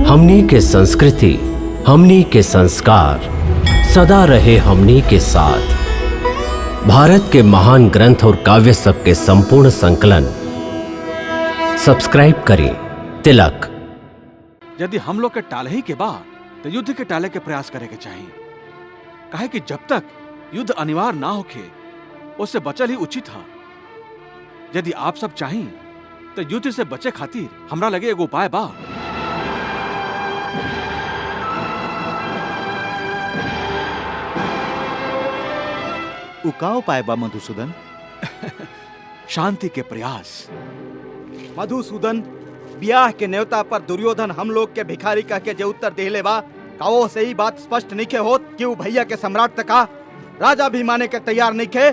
हमनी के संस्कृति, हमनी के संस्कार सदा रहे हमनी के साथ। भारत के महान ग्रंथ और काव्य सब के संपूर्ण संकलन सब्सक्राइब करें तिलक। यदि हम लोग के टाले ही के बाद तो युद्ध के टाले के प्रयास करे के चाहिए। काहे कि जब तक युद्ध अनिवार्य ना होके उससे बचल ही उचित है। यदि आप सब चाहिए तो युद्ध से बचे खातिर हमरा लगे एगो उपाय बा। का उपाय बा मधुसूदन? शांति के प्रयास। मधुसूदन, ब्याह के न्योता पर दुर्योधन हम लोग के भिखारी कह के जो उत्तर देले बा, का वो सही बात स्पष्ट नहीं के होत कि वो भैया के सम्राट तका राजा भी माने के तैयार नहीं खे।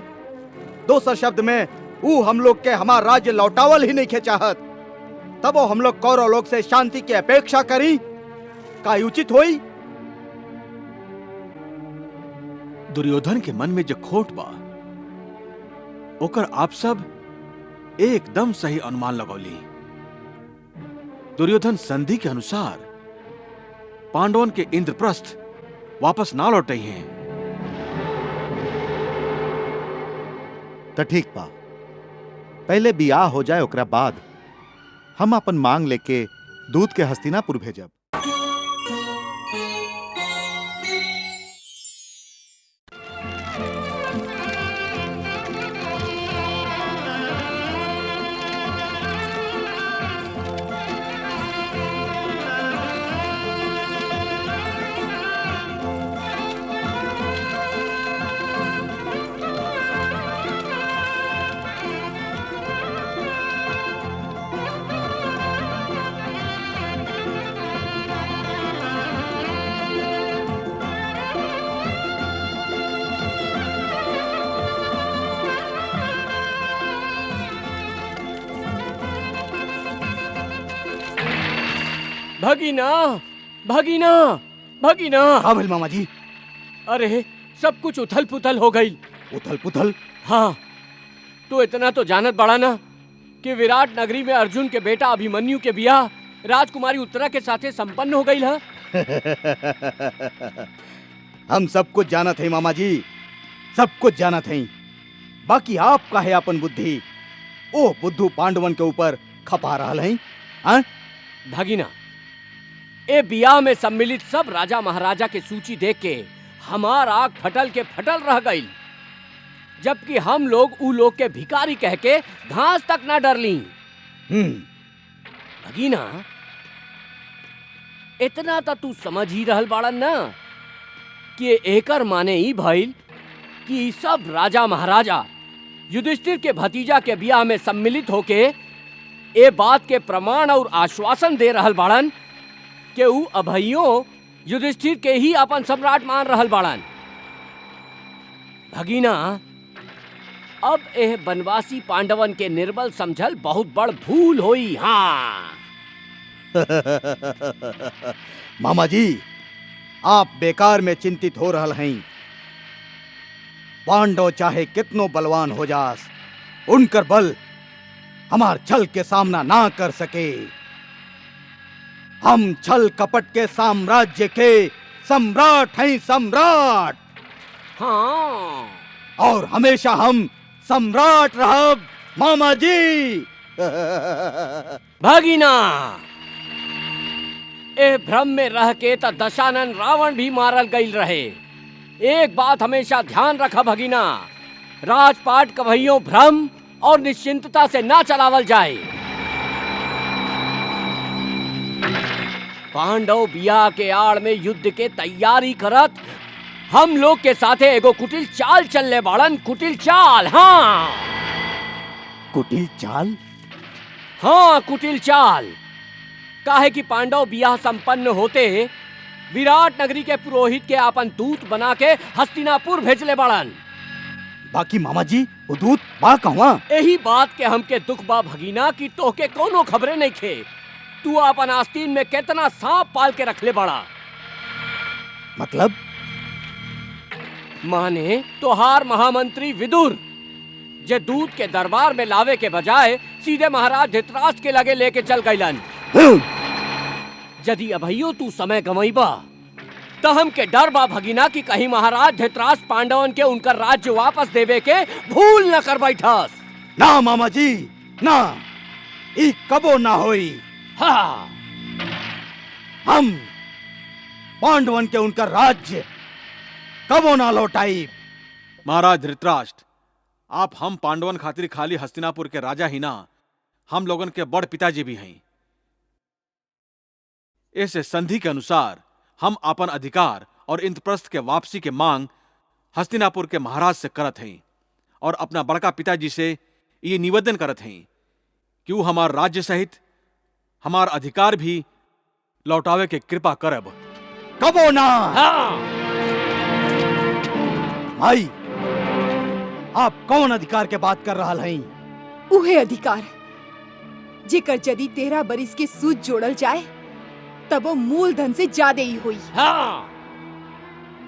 दोसर शब्द में वो हम लोग के हमार राज्य लौटावल ही नहीं खे चाहत। तब वो हम लोग कौरव लोग से शांति की अपेक्षा करी का उचित होई? दुर्योधन के मन में जो खोट बा ओकर आप सब एकदम सही अनुमान लगौली। दुर्योधन संधि के अनुसार पांडवन के इंद्रप्रस्थ वापस ना लौटे हैं। तो ठीक बा, पहले बियाह हो जाए ओकरा बाद हम अपन मांग लेके दूत के हस्तिनापुर भेजब। भगीना, भगीना, भगीना। हाँ भइल मामा जी। अरे सब कुछ उथल पुथल हो गई। उथल पुथल? हाँ, तो इतना तो जानत बड़ा ना कि विराट नगरी में अर्जुन के बेटा अभिमन्यु के बियाह राजकुमारी उत्तरा के साथे संपन्न हो गई है। हम सब कुछ जानत हैं मामा जी, सब कुछ जानत हैं। बाकी आप काहे अपन बुद्धि ओ बुद्धू पांडवन के ऊपर खपा रहा हैं? भगीना, ए बियाह में सम्मिलित सब राजा महाराजा के सूची देख के हमार आग फटल के फटल रह गई, जबकि हम लोग ऊ लोग के भिखारी कह के घास तक ना डरली। भगीना, इतना तो तू समझ ही रहल बाड़न ना कि एकर माने ही भइल कि सब राजा महाराजा युधिष्ठिर के भतीजा के बियाह में सम्मिलित होके ए बात के प्रमाण और आश्वासन दे रहल बाड़न कि ऊ अभइयों युधिष्ठिर के ही अपन सम्राट मान रहल बाड़न। भगीना, अब एह बनवासी पांडवन के निर्बल समझल बहुत बड़ भूल होई। हाँ मामा जी, आप बेकार में चिंतित हो रहल हैं। पांडव चाहे कितनो बलवान हो जास, उनकर बल हमार छल के सामना ना कर सके। हम छल कपट के साम्राज्य के सम्राट हैं, सम्राट। हाँ, और हमेशा हम सम्राट रहब मामा जी। भगीना, ए भ्रम में रह के त दशानन रावण भी मारल गईल रहे। एक बात हमेशा ध्यान रखा भगीना, राजपाट कभइयों भ्रम और निश्चिंतता से ना चलावल जाए। पांडव बियाह के आड़ में युद्ध के तैयारी करत हम लोग के साथे एगो कुटिल चाल चलने बाड़न। कुटिल चाल। हाँ, कुटिल चाल? हाँ, कुटिल चाल। काहे कि पांडव बियाह संपन्न होते विराट नगरी के पुरोहित के अपन दूत बना के हस्तिनापुर भेजले बाड़न। बाकी मामा जी, वो दूत बा कहवा? यही बात के हमके दुख बा भगीना कि तोहके कोनो खबरें नहीं खे। तू अपन आस्तीन में कितना सांप पाल के रखले बड़ा। मतलब? माने तोहार महामंत्री विदुर जे दूत के दरबार में लावे के बजाय सीधे महाराज धृतराष्ट्र के लगे लेके चल गईलन। यदि अभइयो तू समय गंवईबा तो हमके डर बा भगिना कि कहीं महाराज धृतराष्ट्र पांडवन के उनका राज्य वापस देवे के भूल न कर बैठस। ना मामा जी ना, ई कबो ना होई। हाँ, हम पांडवन के उनका राज्य कबो ना लौटाई। महाराज धृतराष्ट्र, आप हम पांडवन खातिर खाली हस्तिनापुर के राजा ही ना, हम लोगन के बड़ पिताजी भी हैं। ऐसे संधि के अनुसार हम अपन अधिकार और इंद्रप्रस्थ के वापसी के मांग हस्तिनापुर के महाराज से करत हैं और अपना बड़का पिताजी से ये निवेदन करत हैं कि वो हमार राज्य सहित हमार अधिकार भी लौटावे के कृपा करब। कबो ना। हाँ। भाई, आप कौन अधिकार के बात कर रहा हैं? उहे अधिकार जेकर यदि 13 बरिस के सूद जोड़ल जाए तब वो मूलधन से ज्यादा ही हुई। हाँ।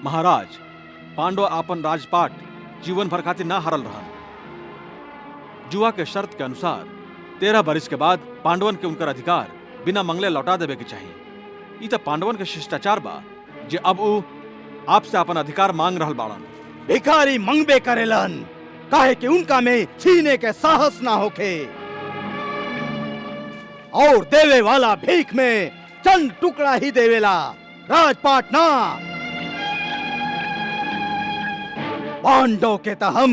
महाराज, पांडव आपन राजपाट जीवन भर खातिर ना हारल रहन। जुआ के शर्त के अनुसार 13 बरिस के बाद पांडवन के उनकर अधिकार बिना मंगले लौटा देवे के चाहिए। ई तो पांडवन के शिष्टाचार बा जे अब उ आपसे अपन अधिकार मांग रहल बाड़न। भिखारी मंगबे करेलन काहे कि उनका में छीने के साहस ना होखे, और देवे वाला भीख में चंद टुकड़ा ही देवेला, राजपाट ना। पांडव के तो हम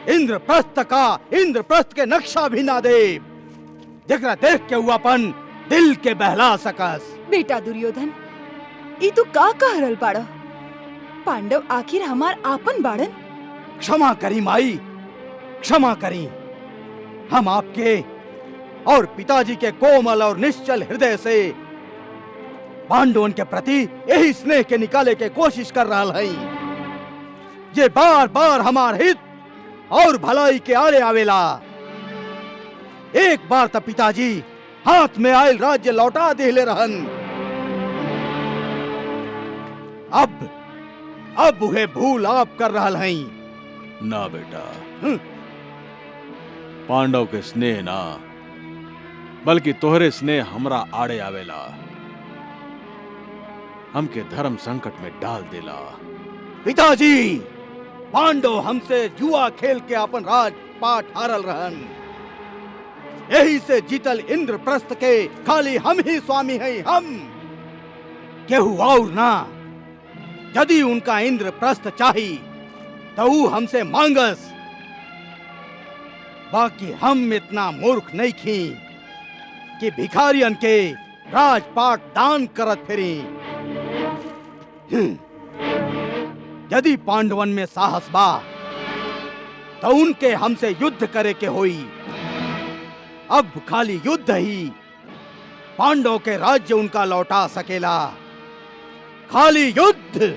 इंद्रप्रस्थ के नक्शा भी ना दे, जेकरा देख के वो अपन दिल के बहला सकस। बेटा दुर्योधन, ई तू का कह रहल बाड़ा? पांडव आखिर हमार आपन बाड़न। क्षमा करी माई, क्षमा करी। हम आपके और पिताजी के कोमल और निश्चल हृदय से पांडवन के प्रति यही स्नेह के निकाले के कोशिश कर रहा है, जे बार बार हमार हित और भलाई के आरे आवेला। एक बार तो पिताजी हाथ में आयल राज्य लौटा देले रहन, अब उहे भूल आप कर रहा हैं। ना बेटा, पांडव के स्नेह ना, बल्कि तोहरे स्नेह हमरा आड़े आवेला, हमके धर्म संकट में डाल देला। पिताजी, पांडव हमसे जुआ खेल के अपन राजपाट हारल रहन, यही से जीतल इंद्रप्रस्थ के खाली हम ही स्वामी हैं। हम केहू और ना। यदि उनका इंद्रप्रस्थ चाही तो ऊ हमसे मांगस, बाकी हम इतना मूर्ख नहीं खी कि भिखारियन के राजपाट दान करत फिरी। यदि पांडवन में साहस बा तो उनके हमसे युद्ध करे के होई। अब खाली युद्ध ही पांडव के राज्य उनका लौटा सकेला, खाली युद्ध।